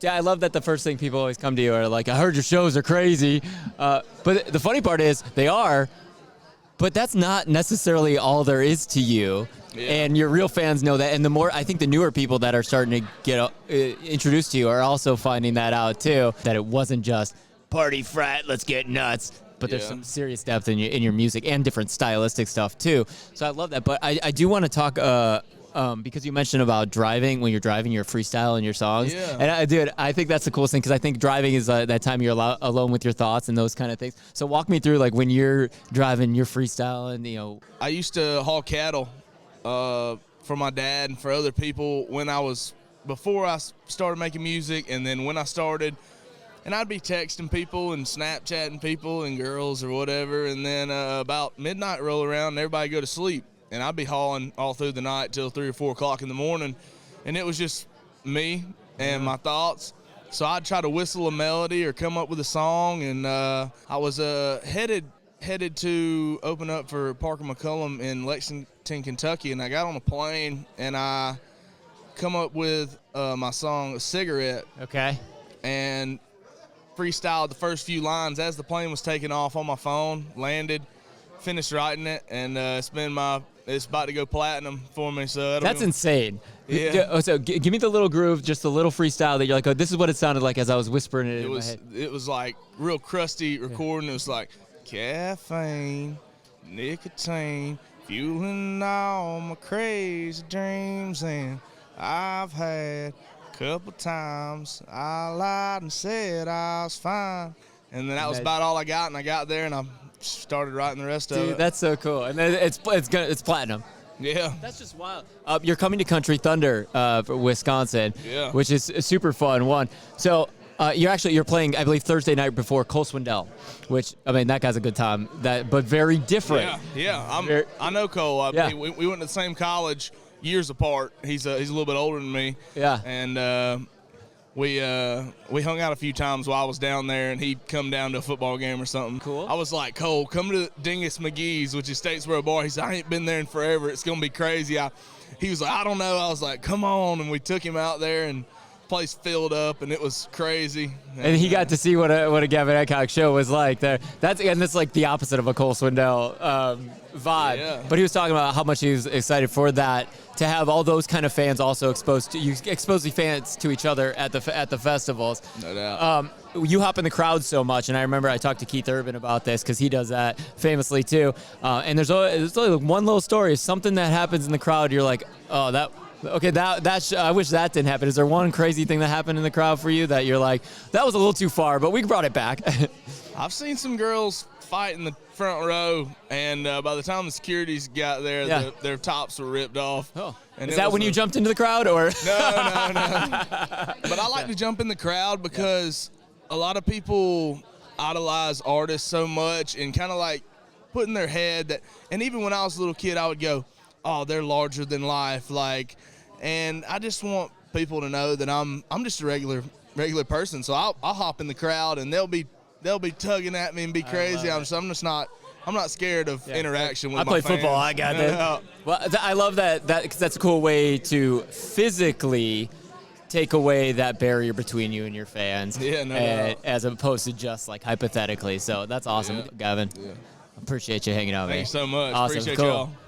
Yeah, I love that the first thing people always come to you are like, I heard your shows are crazy. But the funny part is they are, but that's not necessarily all there is to you. Yeah. And your real fans know that. And the more, I think the newer people that are starting to get introduced to you are also finding that out too, that it wasn't just party frat, let's get nuts. But there's some serious depth in your music and different stylistic stuff too. So I love that. But I do want to talk, because you mentioned about driving. When you're driving, you're freestyling your songs. Yeah. And I think that's the coolest thing, because I think driving is that time you're alone with your thoughts and those kind of things. So walk me through, like, when you're driving, you're freestyling, you know. I used to haul cattle for my dad and for other people before I started making music, and then when I started. And I'd be texting people and Snapchatting people and girls or whatever, and then about midnight roll around and everybody go to sleep. And I'd be hauling all through the night till 3 or 4 o'clock in the morning, and it was just me and my thoughts. So I'd try to whistle a melody or come up with a song, and I was headed to open up for Parker McCullum in Lexington, Kentucky, and I got on a plane, and I come up with my song "Cigarette." Okay. And freestyled the first few lines as the plane was taking off on my phone, landed, finished writing it, and it's about to go platinum for me. So that's insane. Yeah. So give me the little groove, just a little freestyle that you're like, oh, this is what it sounded like as I was whispering it in my head. It was like real crusty recording. It was like caffeine, nicotine, fueling all my crazy dreams, and I've had a couple times I lied and said I was fine, and then that was about all I got. And I got there and I started writing the rest of it. Dude, that's so cool. And then it's platinum. Yeah. That's just wild. You're coming to Country Thunder for Wisconsin, which is a super fun one. So you're playing, I believe, Thursday night before Cole Swindell, which, I mean, that guy's a good time, but very different. Yeah. I know Cole. We went to the same college years apart. He's a little bit older than me. Yeah. And we hung out a few times while I was down there, and he'd come down to a football game or something. Cool. I was like, Cole, come to Dingus McGee's, which is Statesboro Bar. He said, I ain't been there in forever. It's going to be crazy. He was like, I don't know. I was like, come on. And we took him out there, and the place filled up, and it was crazy. And he got to see what a Gavin Adcock show was like there. That's like the opposite of a Cole Swindell vibe. Yeah. But he was talking about how much he was excited for that, to have all those kind of fans also expose the fans to each other at the festivals. No doubt. You hop in the crowd so much, and I remember I talked to Keith Urban about this, because he does that famously too. And there's only one little story, something that happens in the crowd. You're like, oh, I wish that didn't happen. Is there one crazy thing that happened in the crowd for you that you're like, that was a little too far, but we brought it back? I've seen some girls fight in the front row, and by the time the securities got there, their tops were ripped off. Oh. And is that when you jumped into the crowd, or? No. But I like to jump in the crowd because a lot of people idolize artists so much, and kind of like put in their head that, and even when I was a little kid, I would go, oh, they're larger than life, and I just want people to know that I'm just a regular person. So I'll hop in the crowd, and they'll be tugging at me and be crazy. I'm not scared of interaction with my fans. I play football. I got that. Well, I love that because that's a cool way to physically take away that barrier between you and your fans. Yeah, no doubt. As opposed to just like hypothetically. So that's awesome, Gavin. Yeah. Appreciate you hanging out, man. Thanks so much. Awesome. Appreciate cool. y'all.